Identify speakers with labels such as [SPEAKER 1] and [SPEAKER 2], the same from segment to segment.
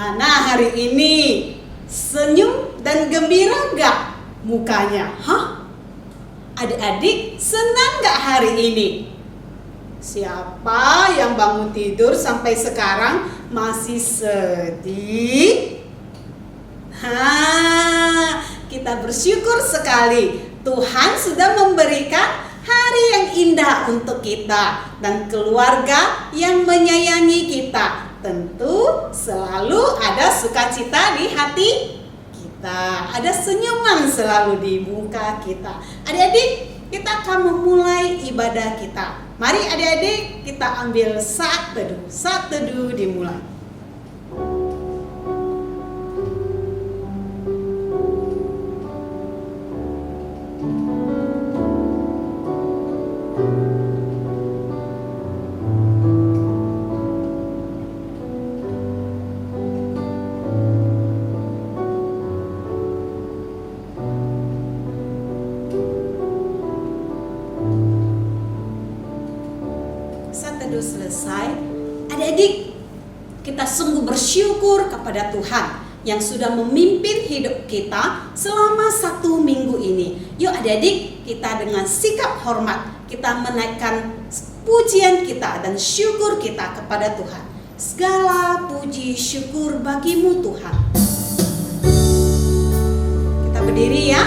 [SPEAKER 1] Gimana hari ini? Senyum dan gembira gak mukanya? Adik-adik senang gak hari ini? Siapa yang bangun tidur sampai sekarang masih sedih? Kita bersyukur sekali Tuhan sudah memberikan hari yang indah untuk kita dan keluarga yang menyayangi kita. Tentu selalu ada sukacita di hati kita, ada senyuman selalu di muka kita. Adik-adik, kita akan memulai ibadah kita. Mari adik-adik kita ambil saat teduh dimulai. Selesai, adik-adik, kita sungguh bersyukur kepada Tuhan yang sudah memimpin hidup kita selama 1 minggu ini. Yuk adik-adik, kita dengan sikap hormat kita menaikkan pujian kita dan syukur kita kepada Tuhan. Segala puji syukur bagimu Tuhan. Kita berdiri ya.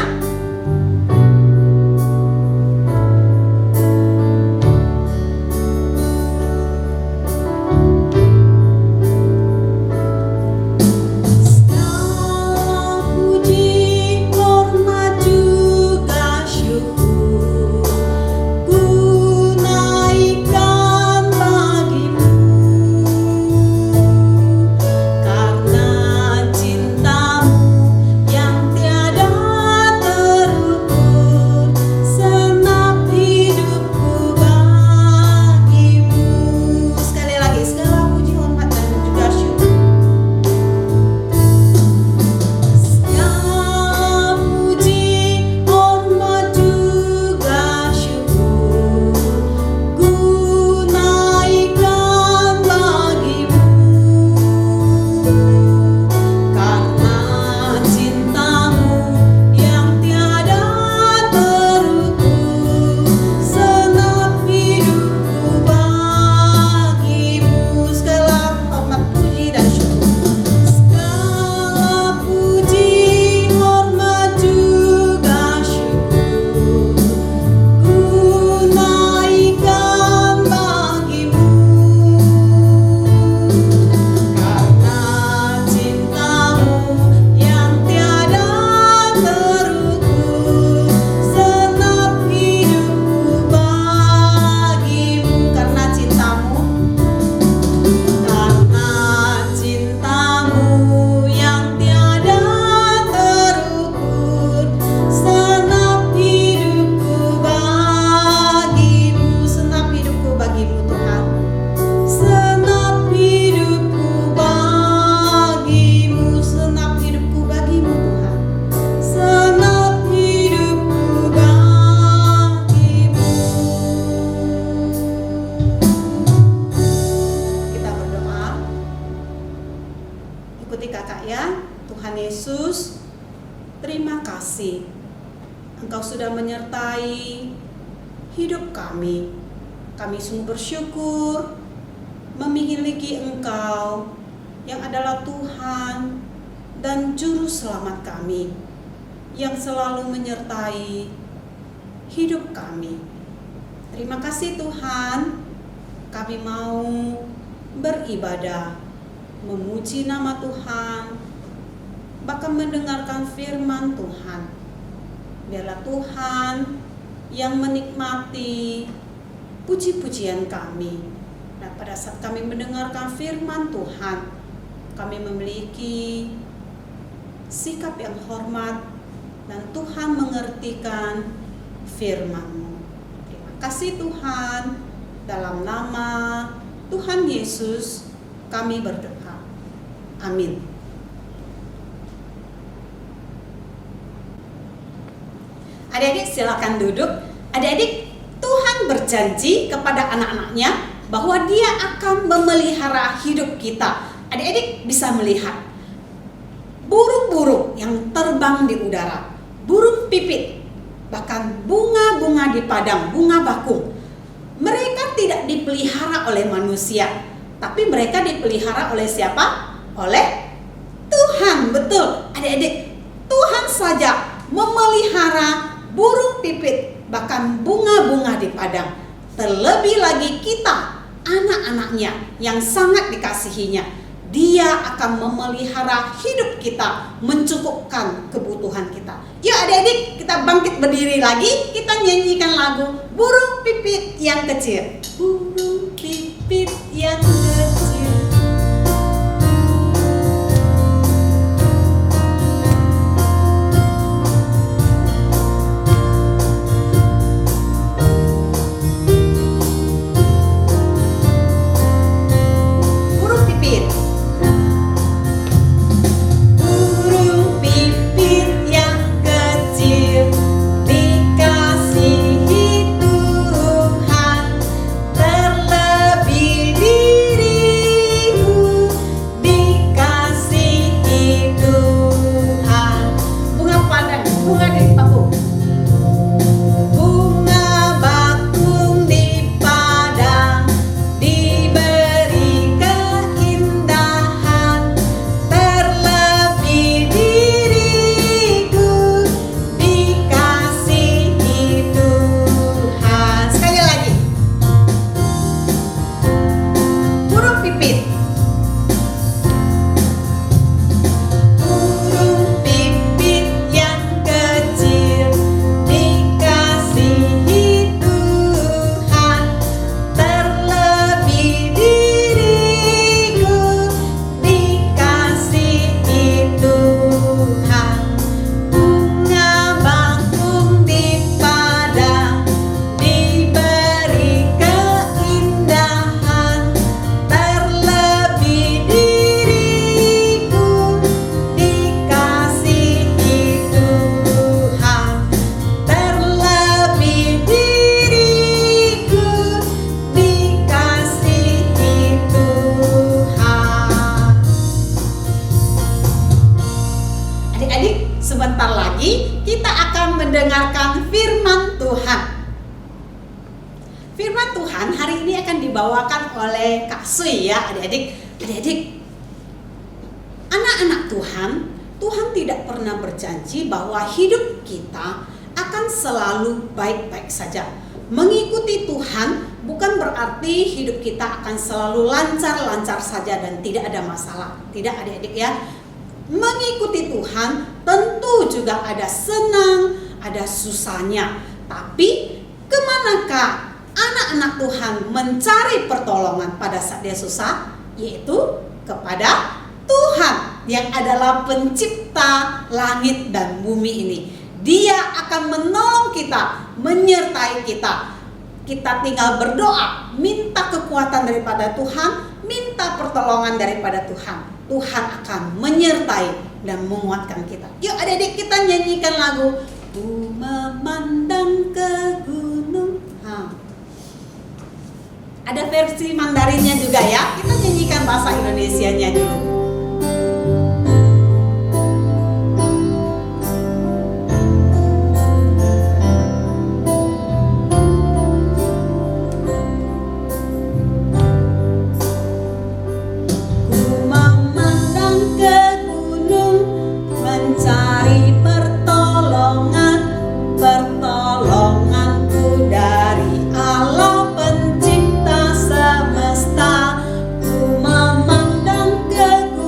[SPEAKER 1] Engkau sudah menyertai hidup kami. Kami sungguh bersyukur memiliki Engkau yang adalah Tuhan dan Juru Selamat kami, yang selalu menyertai hidup kami. Terima kasih Tuhan, kami mau beribadah, memuji nama Tuhan, bahkan mendengarkan firman Tuhan. Biarlah Tuhan yang menikmati puji-pujian kami. Dan pada saat kami mendengarkan firman Tuhan, kami memiliki sikap yang hormat dan Tuhan mengertikan firman-Mu. Terima kasih Tuhan, dalam nama Tuhan Yesus kami berdoa. Amin. Adik-adik silakan duduk. Adik-adik, Tuhan berjanji kepada anak-anaknya bahwa Dia akan memelihara hidup kita. Adik-adik bisa melihat burung-burung yang terbang di udara, burung pipit, bahkan bunga-bunga di padang, bunga bakung. Mereka tidak dipelihara oleh manusia, tapi mereka dipelihara oleh siapa? Oleh Tuhan. Betul, adik-adik, Tuhan saja memelihara burung pipit, bahkan bunga-bunga di padang. Terlebih lagi kita, anak-anaknya yang sangat dikasihinya. Dia akan memelihara hidup kita, mencukupkan kebutuhan kita. Yuk adik-adik, kita bangkit berdiri lagi, kita nyanyikan lagu Burung Pipit yang Kecil. Burung pipit yang kecil. Sebentar lagi kita akan mendengarkan firman Tuhan. Firman Tuhan hari ini akan dibawakan oleh Kak Sui ya adik-adik. Adik-adik, anak-anak Tuhan, Tuhan tidak pernah berjanji bahwa hidup kita akan selalu baik-baik saja. Mengikuti Tuhan bukan berarti hidup kita akan selalu lancar-lancar saja dan tidak ada masalah. Tidak adik-adik ya. Mengikuti Tuhan tentu juga ada senang, ada susahnya. Tapi kemanakah anak-anak Tuhan mencari pertolongan pada saat dia susah? Yaitu kepada Tuhan yang adalah pencipta langit dan bumi ini. Dia akan menolong kita, menyertai kita. Kita tinggal berdoa, minta kekuatan daripada Tuhan, minta pertolongan daripada Tuhan. Tuhan akan menyertai dan menguatkan kita. Yuk adik-adik, kita nyanyikan lagu Ku memandang ke gunung. Ada versi Mandarinnya juga ya. Kita nyanyikan bahasa Indonesianya dulu. Ku memandang ke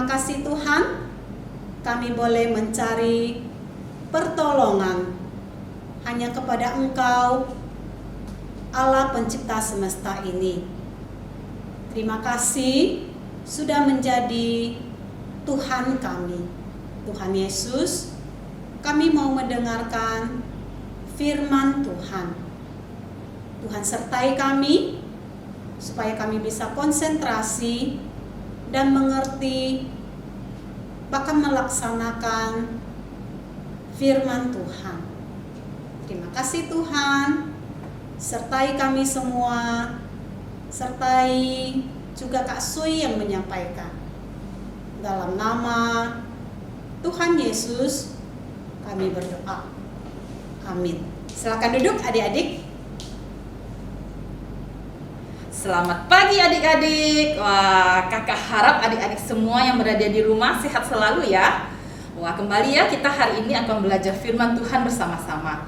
[SPEAKER 1] Terima kasih Tuhan, kami boleh mencari pertolongan hanya kepada Engkau, Allah pencipta semesta ini. Terima kasih sudah menjadi Tuhan kami. Tuhan Yesus, kami mau mendengarkan firman Tuhan. Tuhan sertai kami, supaya kami bisa konsentrasi dan mengerti, bahkan melaksanakan firman Tuhan. Terima kasih Tuhan, sertai kami semua, sertai juga Kak Sui yang menyampaikan. Dalam nama Tuhan Yesus kami berdoa. Amin. Silakan duduk adik-adik.
[SPEAKER 2] Selamat pagi adik-adik. Wah, kakak harap adik-adik semua yang berada di rumah sehat selalu ya. Wah, kembali ya, kita hari ini akan belajar firman Tuhan bersama-sama.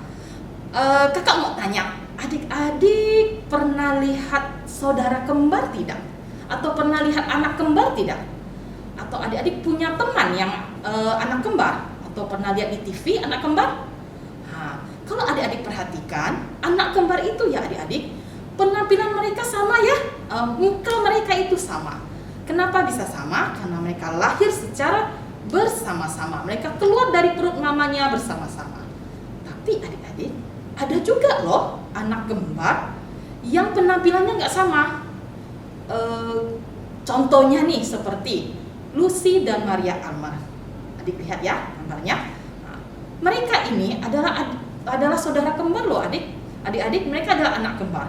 [SPEAKER 2] Kakak mau tanya, adik-adik pernah lihat saudara kembar tidak? Atau pernah lihat anak kembar tidak? Atau adik-adik punya teman yang anak kembar? Atau pernah lihat di TV anak kembar? Nah, kalau adik-adik perhatikan, anak kembar itu ya adik-adik, penampilan mereka sama ya, muka mereka itu sama. Kenapa bisa sama? Karena mereka lahir secara bersama-sama. Mereka keluar dari perut mamanya bersama-sama. Tapi adik-adik, ada juga loh anak kembar yang penampilannya nggak sama. Contohnya nih seperti Lucy dan Maria Almar. Adik lihat ya gambarnya. Nah, mereka ini adalah saudara kembar loh adik. Adik-adik, mereka adalah anak kembar.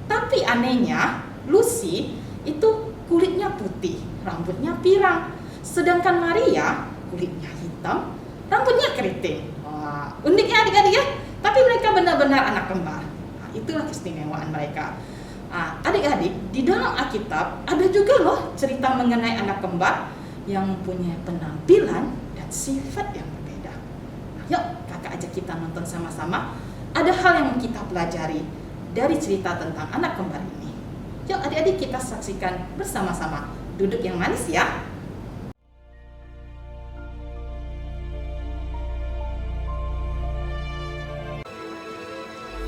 [SPEAKER 2] Tapi anehnya, Lucy itu kulitnya putih, rambutnya pirang. Sedangkan Maria kulitnya hitam, rambutnya keriting. Wah, uniknya adik-adik ya. Tapi mereka benar-benar anak kembar. Nah, itulah keistimewaan mereka. Nah, adik-adik, di dalam Alkitab ada juga loh cerita mengenai anak kembar yang mempunyai penampilan dan sifat yang berbeda. Nah, yuk kakak ajak kita nonton sama-sama. Ada hal yang kita pelajari dari cerita tentang anak kembar ini. Yuk adik-adik kita saksikan bersama-sama. Duduk yang manis ya.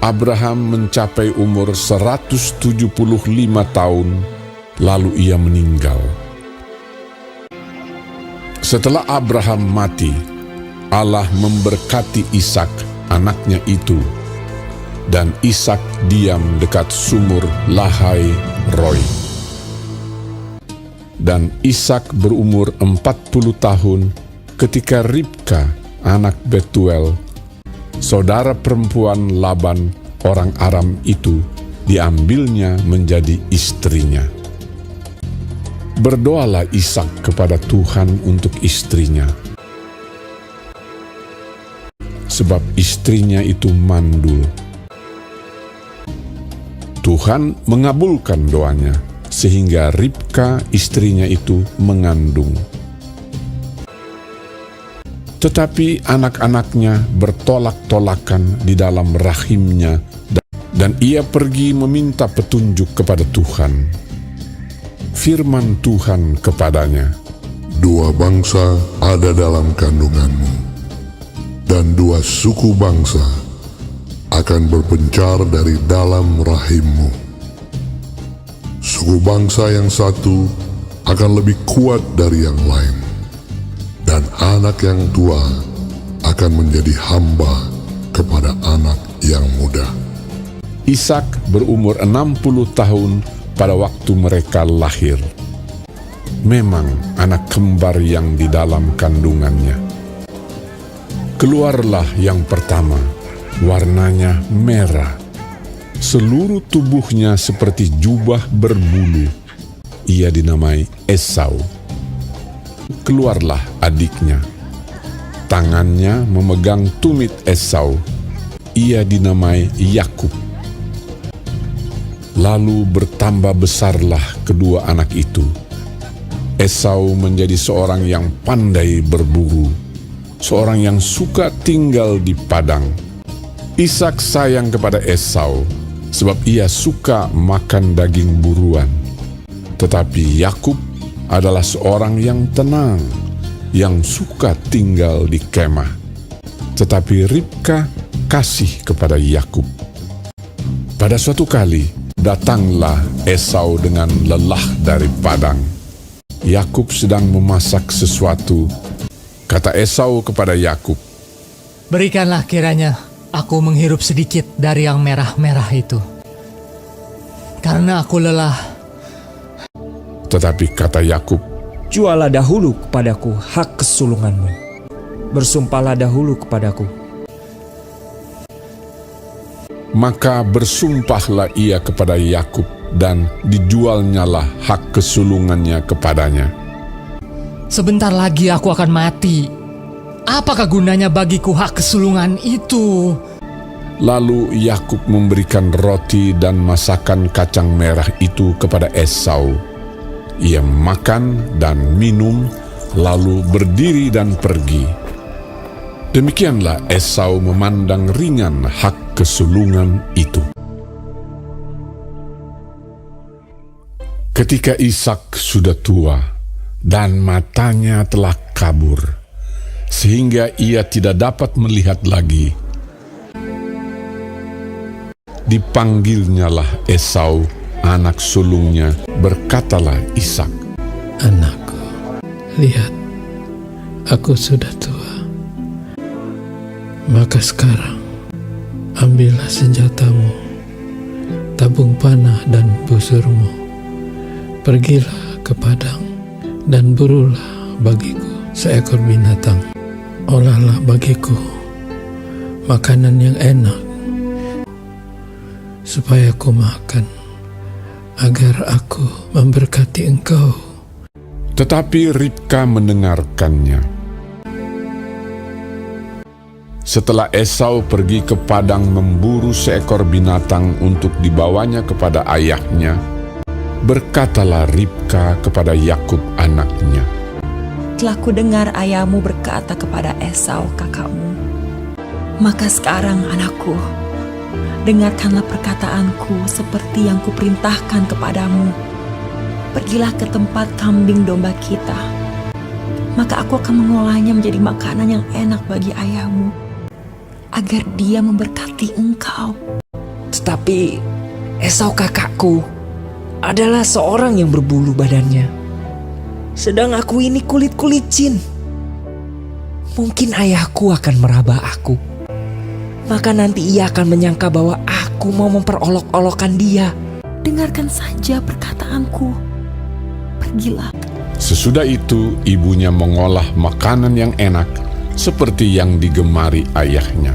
[SPEAKER 3] Abraham mencapai umur 175 tahun, lalu ia meninggal. Setelah Abraham mati, Allah memberkati Ishak, anaknya itu, dan Ishak diam dekat sumur Lahai Roi. Dan Ishak berumur 40 tahun ketika Ribka, anak Betuel, saudara perempuan Laban orang Aram itu, diambilnya menjadi istrinya. Berdoalah Ishak kepada Tuhan untuk istrinya, sebab istrinya itu mandul. Tuhan mengabulkan doanya, sehingga Ribka istrinya itu mengandung. Tetapi anak-anaknya bertolak-tolakan di dalam rahimnya, dan ia pergi meminta petunjuk kepada Tuhan. Firman Tuhan kepadanya,
[SPEAKER 4] "Dua bangsa ada dalam kandunganmu, dan dua suku bangsa akan berpencar dari dalam rahimmu. Suku bangsa yang satu akan lebih kuat dari yang lain, dan anak yang tua akan menjadi hamba kepada anak yang muda."
[SPEAKER 3] Ishak berumur 60 tahun pada waktu mereka lahir. Memang anak kembar yang di dalam kandungannya. Keluarlah yang pertama, warnanya merah. Seluruh tubuhnya seperti jubah berbulu. Ia dinamai Esau. Keluarlah adiknya. Tangannya memegang tumit Esau. Ia dinamai Yakub. Lalu bertambah besarlah kedua anak itu. Esau menjadi seorang yang pandai berburu, seorang yang suka tinggal di padang. Ishak sayang kepada Esau, sebab ia suka makan daging buruan. Tetapi Yakub, adalah seorang yang tenang, yang suka tinggal di kemah. Tetapi Ribka kasih kepada Yakub. Pada suatu kali, datanglah Esau dengan lelah dari padang. Yakub sedang memasak sesuatu. Kata Esau kepada Yakub,
[SPEAKER 5] Berikanlah kiranya aku menghirup sedikit dari yang merah-merah itu, karena aku lelah.
[SPEAKER 3] tetapi kata Yakub,
[SPEAKER 6] Jualah dahulu kepadaku hak kesulunganmu. Bersumpahlah dahulu kepadaku.
[SPEAKER 3] maka bersumpahlah ia kepada Yakub dan dijualnyalah hak kesulungannya kepadanya.
[SPEAKER 5] Sebentar lagi aku akan mati. Apakah gunanya bagiku hak kesulungan itu?
[SPEAKER 3] Lalu Yakub memberikan roti dan masakan kacang merah itu kepada Esau. Ia makan dan minum, lalu berdiri dan pergi. Demikianlah Esau memandang ringan hak kesulungan itu. Ketika Ishak sudah tua dan matanya telah kabur, sehingga ia tidak dapat melihat lagi, dipanggilnyalah Esau, anak sulungnya, berkatalah Ishak,
[SPEAKER 7] Anakku, lihat, aku sudah tua. Maka sekarang, ambillah senjatamu, tabung panah dan busurmu. Pergilah ke padang dan burulah bagiku seekor binatang. Olahlah bagiku makanan yang enak, supaya aku makan, agar aku memberkati engkau.
[SPEAKER 3] Tetapi Ribka mendengarkannya. Setelah Esau pergi ke padang memburu seekor binatang untuk dibawanya kepada ayahnya, berkatalah Ribka kepada Yakub anaknya,
[SPEAKER 8] Telah kudengar ayahmu berkata kepada Esau kakakmu, maka sekarang anakku, dengarkanlah perkataanku seperti yang kuperintahkan kepadamu. Pergilah ke tempat kambing domba kita, maka aku akan mengolahnya menjadi makanan yang enak bagi ayahmu, agar dia memberkati engkau.
[SPEAKER 6] Tetapi Esau kakakku adalah seorang yang berbulu badannya, sedang aku ini kulit-kulicin. Mungkin ayahku akan meraba aku, maka nanti ia akan menyangka bahwa aku mau memperolok-olokkan dia.
[SPEAKER 8] Dengarkan saja perkataanku. Pergilah.
[SPEAKER 3] Sesudah itu ibunya mengolah makanan yang enak seperti yang digemari ayahnya.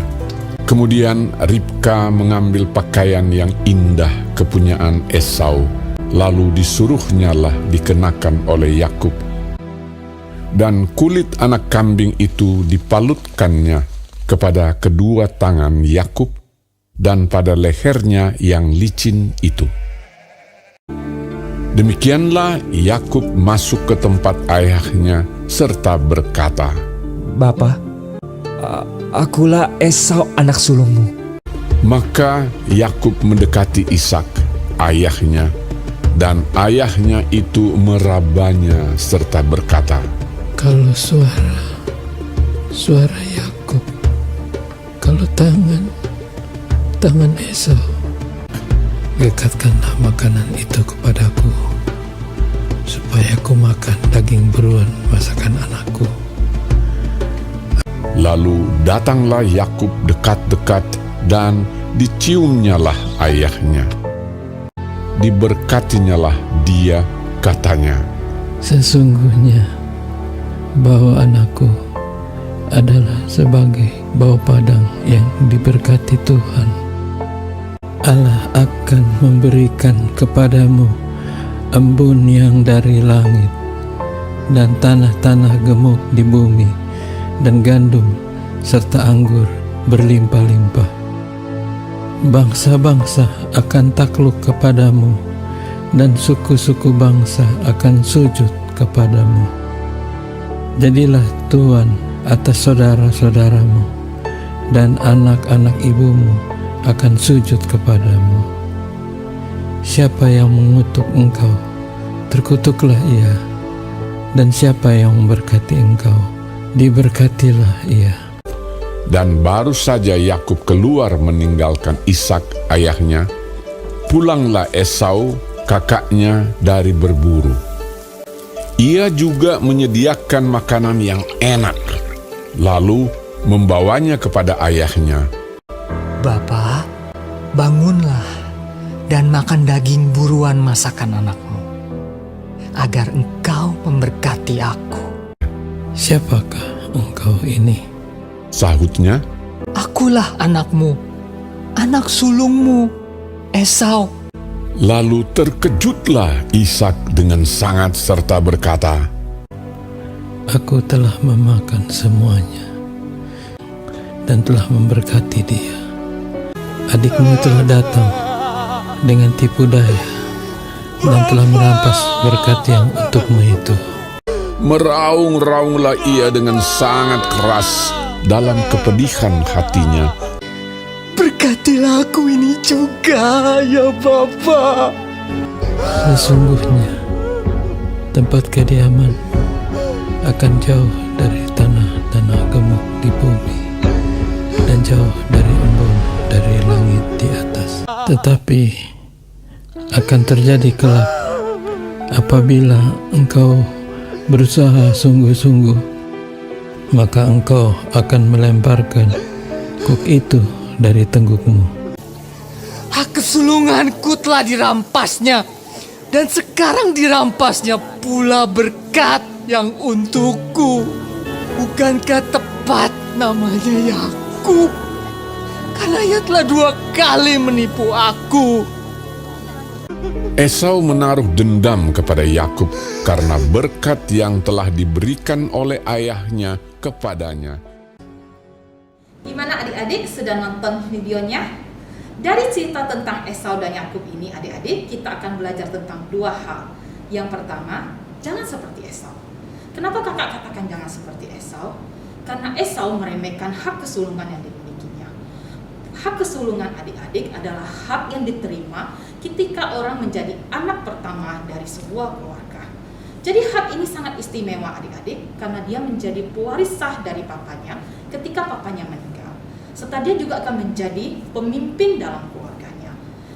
[SPEAKER 3] Kemudian Ribka mengambil pakaian yang indah kepunyaan Esau, lalu disuruhnyalah dikenakan oleh Yakub. Dan kulit anak kambing itu dipalutkannya kepada kedua tangan Yakub dan pada lehernya yang licin itu. Demikianlah Yakub masuk ke tempat ayahnya serta berkata,
[SPEAKER 6] Bapa, akulah Esau anak sulungmu.
[SPEAKER 3] Maka Yakub mendekati Ishak, ayahnya, dan ayahnya itu merabanya serta berkata,
[SPEAKER 7] Kalau suara Yakub, kalau tangan Esau, dekatkanlah makanan itu kepadaku, supaya aku makan daging beruang masakan anakku.
[SPEAKER 3] Lalu datanglah Yakub dekat-dekat dan diciumnyalah ayahnya. Diberkatinyalah dia, katanya,
[SPEAKER 7] Sesungguhnya bau anakku adalah sebagai bau padang yang diberkati Tuhan. Allah akan memberikan kepadamu embun yang dari langit, dan tanah-tanah gemuk di bumi, dan gandum serta anggur berlimpah-limpah. Bangsa-bangsa akan takluk kepadamu, dan suku-suku bangsa akan sujud kepadamu. Jadilah tuan atas saudara-saudaramu, dan anak-anak ibumu akan sujud kepadamu. Siapa yang mengutuk engkau, terkutuklah ia, Dan siapa yang memberkati engkau, diberkatilah ia.
[SPEAKER 3] Dan baru saja Yakub keluar meninggalkan Ishak ayahnya, pulanglah Esau kakaknya dari berburu. Ia juga menyediakan makanan yang enak, lalu membawanya kepada ayahnya.
[SPEAKER 5] Bapa, bangunlah dan makan daging buruan masakan anakmu, agar engkau memberkati aku.
[SPEAKER 7] Siapakah engkau ini?
[SPEAKER 3] Sahutnya,
[SPEAKER 5] Akulah anakmu, anak sulungmu, Esau.
[SPEAKER 3] lalu terkejutlah Ishak dengan sangat serta berkata,
[SPEAKER 7] Aku telah memakan semuanya dan telah memberkati dia. Adikmu telah datang dengan tipu daya dan telah merampas berkat yang untukmu itu.
[SPEAKER 3] Meraung-raunglah ia dengan sangat keras dalam kepedihan hatinya.
[SPEAKER 5] Berkatilah aku ini juga, ya Bapa.
[SPEAKER 7] Sesungguhnya tempat kediaman akan jauh dari tanah-tanah gemuk di bumi dan jauh dari embun dari langit di atas. Tetapi akan terjadi kelak apabila engkau berusaha sungguh-sungguh, maka engkau akan melemparkan kuk itu dari tenggukmu.
[SPEAKER 5] Hak kesulunganku telah dirampasnya, dan sekarang dirampasnya pula berkat yang untukku. Bukankah tepat namanya Yakub? Karena ia telah 2 kali menipu aku.
[SPEAKER 3] Esau menaruh dendam kepada Yakub karena berkat yang telah diberikan oleh ayahnya kepadanya.
[SPEAKER 2] Gimana adik-adik sudah nonton videonya? Dari cerita tentang Esau dan Yakub ini adik-adik, kita akan belajar tentang 2 hal. Yang pertama, jangan seperti Esau. Kenapa kakak katakan jangan seperti Esau? Karena Esau meremehkan hak kesulungan yang dimilikinya. Hak kesulungan adik-adik adalah hak yang diterima ketika orang menjadi anak pertama dari sebuah keluarga. Jadi hak ini sangat istimewa adik-adik karena dia menjadi pewaris sah dari papanya ketika papanya meninggal. Serta dia juga akan menjadi pemimpin dalam keluarganya.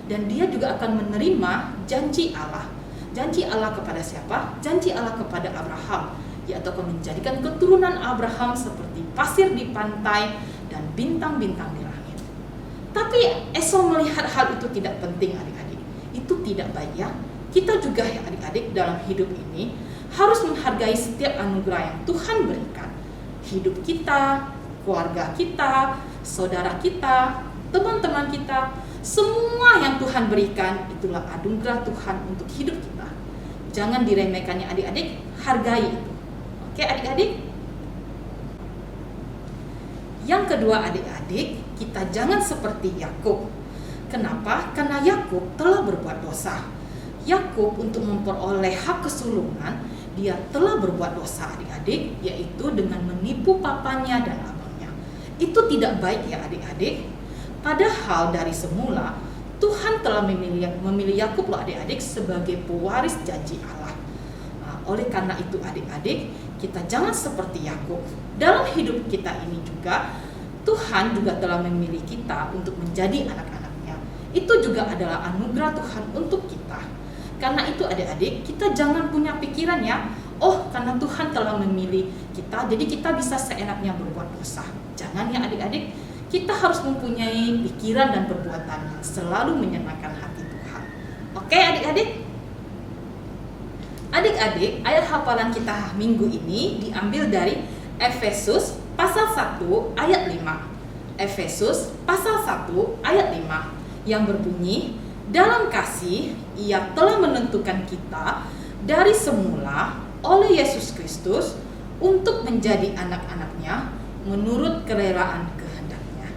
[SPEAKER 2] Dan dia juga akan menerima janji Allah. Janji Allah kepada siapa? Janji Allah kepada Abraham, yaitu akan menjadikan keturunan Abraham seperti pasir di pantai dan bintang-bintang di langit. Tapi Esau melihat hal itu tidak penting adik-adik. Itu tidak baik ya. Kita juga ya adik-adik dalam hidup ini harus menghargai setiap anugerah yang Tuhan berikan. Hidup kita, keluarga kita, saudara kita, teman-teman kita, semua yang Tuhan berikan itulah anugerah Tuhan untuk hidup kita. Jangan diremehkannya adik-adik, hargai itu. Oke adik-adik? Yang kedua adik-adik, kita jangan seperti Yakub. Kenapa? Karena Yakub telah berbuat dosa. Yakub untuk memperoleh hak kesulungan, dia telah berbuat dosa adik-adik, yaitu dengan menipu papanya dan abangnya. Itu tidak baik ya adik-adik. Padahal dari semula Tuhan telah memilih Yakub loh adik-adik sebagai pewaris janji Allah. Nah, oleh karena itu adik-adik, kita jangan seperti Yakub. Dalam hidup kita ini juga Tuhan juga telah memilih kita untuk menjadi anak-anaknya. Itu juga adalah anugerah Tuhan untuk kita. Karena itu adik-adik, kita jangan punya pikiran ya, oh karena Tuhan telah memilih kita, jadi kita bisa seenaknya berbuat dosa. Jangan ya adik-adik, kita harus mempunyai pikiran dan perbuatan yang selalu menyenangkan hati Tuhan. Oke adik-adik? Adik-adik, ayat hafalan kita minggu ini diambil dari Efesus pasal 1 ayat 5. Efesus pasal 1 ayat 5 yang berbunyi, dalam kasih ia telah menentukan kita dari semula oleh Yesus Kristus untuk menjadi anak-anaknya menurut kerelaan kehendaknya.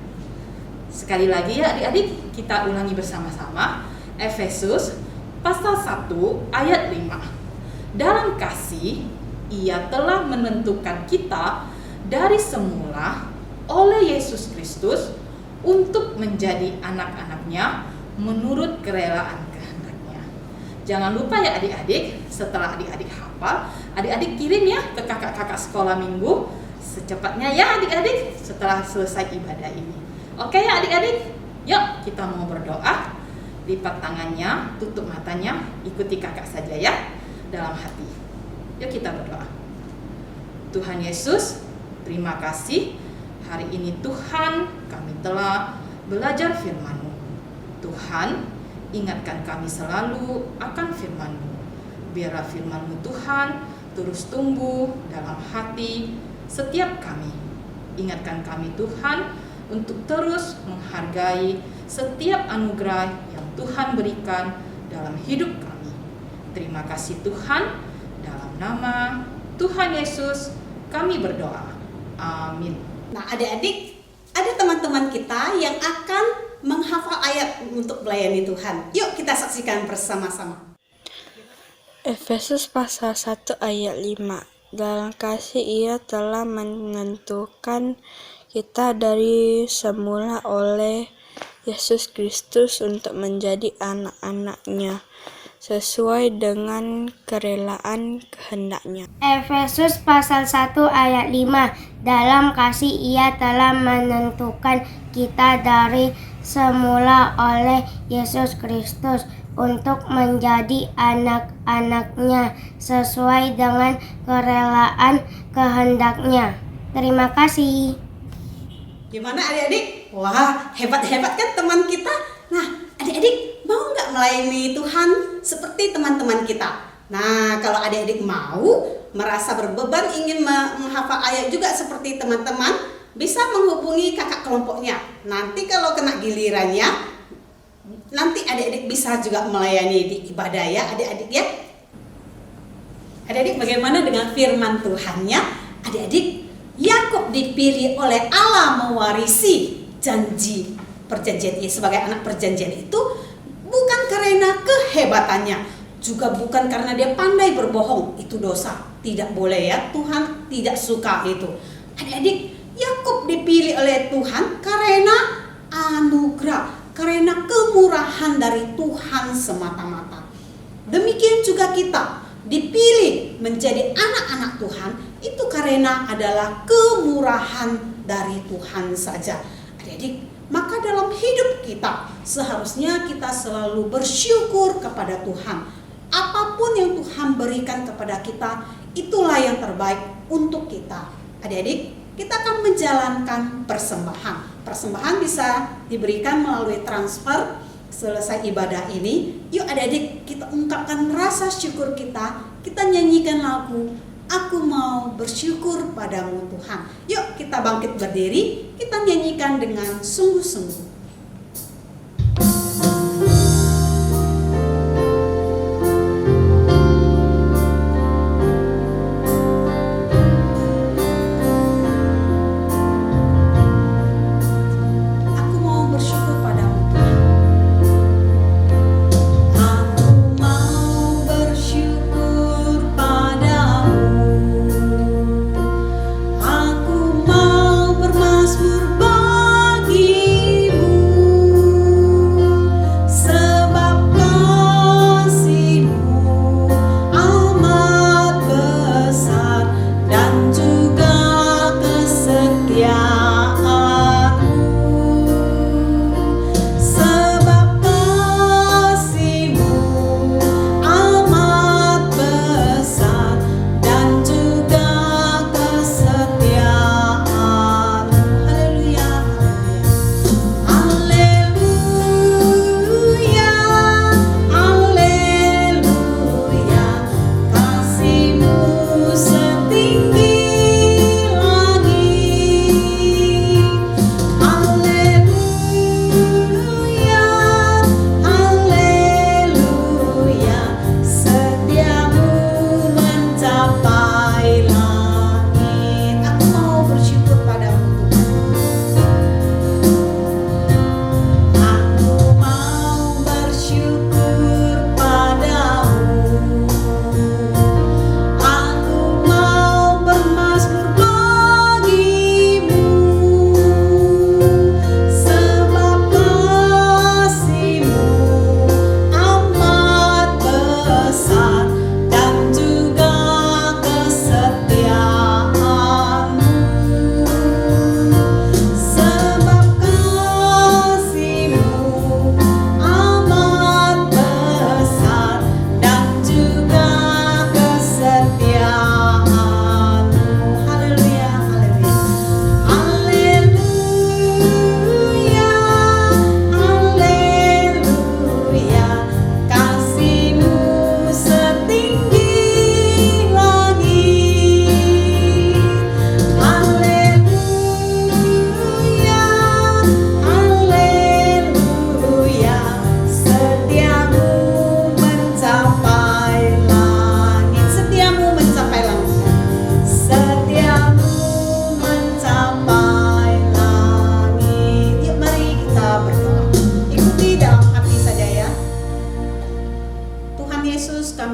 [SPEAKER 2] Sekali lagi ya adik-adik, kita ulangi bersama-sama. Efesus pasal 1 ayat 5. Dalam kasih ia telah menentukan kita dari semula oleh Yesus Kristus untuk menjadi anak-anaknya menurut kerelaan kehendaknya. Jangan lupa ya adik-adik, setelah adik-adik hafal, adik-adik kirim ya ke kakak-kakak sekolah minggu secepatnya ya adik-adik setelah selesai ibadah ini. Oke ya adik-adik, yuk kita mau berdoa. Lipat tangannya, tutup matanya, ikuti kakak saja ya dalam hati. Yuk kita berdoa. Tuhan Yesus, terima kasih hari ini Tuhan kami telah belajar firman-Mu. Tuhan, ingatkan kami selalu akan firman-Mu. Biarlah firman-Mu Tuhan terus tumbuh dalam hati setiap kami. Ingatkan kami Tuhan untuk terus menghargai setiap anugerah yang Tuhan berikan dalam hidup kami. Terima kasih Tuhan, dalam nama Tuhan Yesus kami berdoa. Amin.
[SPEAKER 1] Nah, adik-adik, ada teman-teman kita yang akan menghafal ayat untuk melayani Tuhan. Yuk kita saksikan bersama-sama.
[SPEAKER 9] Efesus pasal 1 ayat 5. Dalam kasih Ia telah menentukan kita dari semula oleh Yesus Kristus untuk menjadi anak-anak-Nya sesuai dengan kerelaan kehendak-Nya.
[SPEAKER 10] Efesus pasal 1 ayat 5. Dalam kasih Ia telah menentukan kita dari semula oleh Yesus Kristus untuk menjadi anak-anak-Nya sesuai dengan kerelaan kehendak-Nya. Terima kasih.
[SPEAKER 1] Gimana adik-adik? Wah, hebat-hebat kan teman kita? Nah, adik-adik mau nggak melayani Tuhan seperti teman-teman kita? Nah, kalau adik-adik mau, merasa berbeban ingin menghafal ayat juga seperti teman-teman, bisa menghubungi kakak kelompoknya. Nanti kalau kena gilirannya, nanti adik-adik bisa juga melayani di ibadah ya adik-adik ya. Adik-adik bagaimana dengan firman Tuhannya? Adik-adik, Yakub dipilih oleh Allah mewarisi janji perjanjian sebagai anak perjanjian itu bukan karena kehebatannya, juga bukan karena dia pandai berbohong, itu dosa. Tidak boleh ya, Tuhan tidak suka itu. Adik-adik, Yakub dipilih oleh Tuhan karena anugerah, karena kemurahan dari Tuhan semata-mata. Demikian juga kita dipilih menjadi anak-anak Tuhan itu karena adalah kemurahan dari Tuhan saja. Adik-adik, maka dalam hidup kita seharusnya kita selalu bersyukur kepada Tuhan. Apapun yang Tuhan berikan kepada kita, itulah yang terbaik untuk kita. Adik-adik, kita akan menjalankan persembahan. Persembahan bisa diberikan melalui transfer selesai ibadah ini. Yuk adik-adik, kita ungkapkan rasa syukur kita. Kita nyanyikan lagu Aku Mau Bersyukur Padamu Tuhan. Yuk kita bangkit berdiri, kita nyanyikan dengan sungguh-sungguh. Aku mau bermazmur bagimu.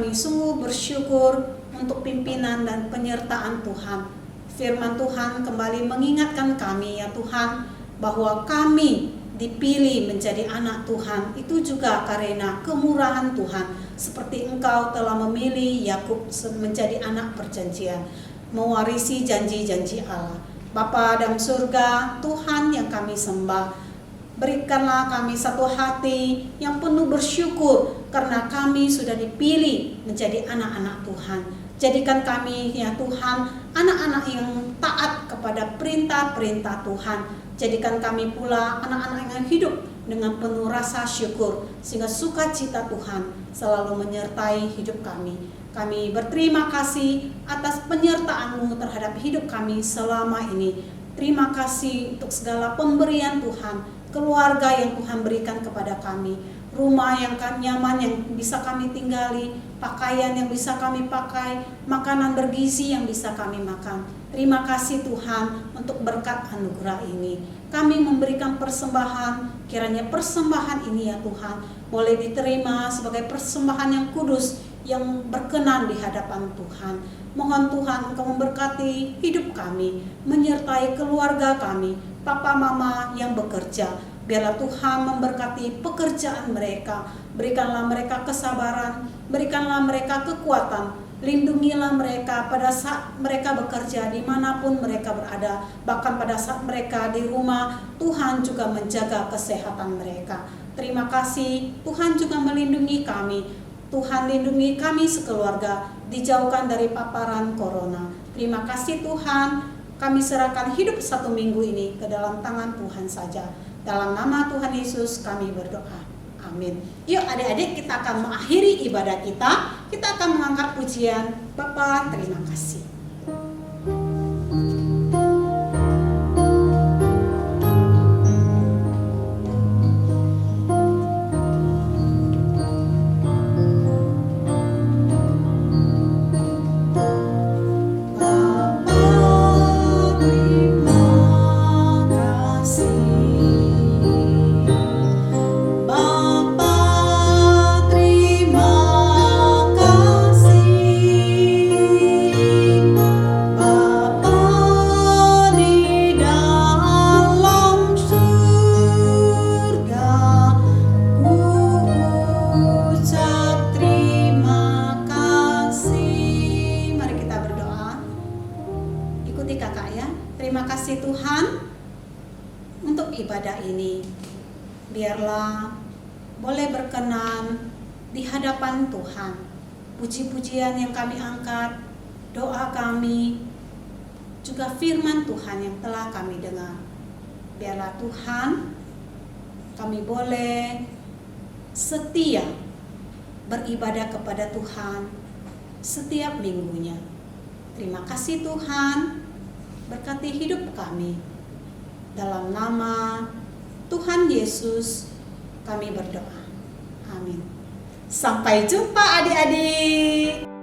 [SPEAKER 1] kami sungguh bersyukur untuk pimpinan dan penyertaan Tuhan. Firman Tuhan kembali mengingatkan kami ya Tuhan, bahwa kami dipilih menjadi anak Tuhan itu juga karena kemurahan Tuhan, seperti Engkau telah memilih Yakub menjadi anak perjanjian, mewarisi janji-janji Allah. Bapa dalam surga, Tuhan yang kami sembah, berikanlah kami satu hati yang penuh bersyukur karena kami sudah dipilih menjadi anak-anak Tuhan. Jadikan kami ya Tuhan anak-anak yang taat kepada perintah-perintah Tuhan. Jadikan kami pula anak-anak yang hidup dengan penuh rasa syukur, sehingga sukacita Tuhan selalu menyertai hidup kami. Kami berterima kasih atas penyertaan-Mu terhadap hidup kami selama ini. Terima kasih untuk segala pemberian Tuhan, keluarga yang Tuhan berikan kepada kami, rumah yang nyaman yang bisa kami tinggali, pakaian yang bisa kami pakai, makanan bergizi yang bisa kami makan. Terima kasih Tuhan untuk berkat anugerah ini. Kami memberikan persembahan, kiranya persembahan ini ya Tuhan boleh diterima sebagai persembahan yang kudus, yang berkenan di hadapan Tuhan. Mohon Tuhan Engkau memberkati hidup kami, menyertai keluarga kami, papa mama yang bekerja. Biarlah Tuhan memberkati pekerjaan mereka, berikanlah mereka kesabaran, berikanlah mereka kekuatan. Lindungilah mereka pada saat mereka bekerja dimanapun mereka berada. Bahkan pada saat mereka di rumah, Tuhan juga menjaga kesehatan mereka. Terima kasih, Tuhan juga melindungi kami. Tuhan lindungi kami sekeluarga, dijauhkan dari paparan corona. Terima kasih Tuhan, kami serahkan hidup 1 minggu ini ke dalam tangan Tuhan saja. Dalam nama Tuhan Yesus kami berdoa. Amin. Yuk adik-adik, kita akan mengakhiri ibadah kita. Kita akan mengangkat pujian. Bapa, terima kasih. Ibadah ini biarlah boleh berkenan di hadapan Tuhan. Puji-pujian yang kami angkat, doa kami, juga firman Tuhan yang telah kami dengar. Biarlah Tuhan kami boleh setia beribadah kepada Tuhan setiap minggunya. Terima kasih Tuhan, berkati hidup kami. Dalam nama Tuhan Yesus kami berdoa. Amin. Sampai jumpa adik-adik.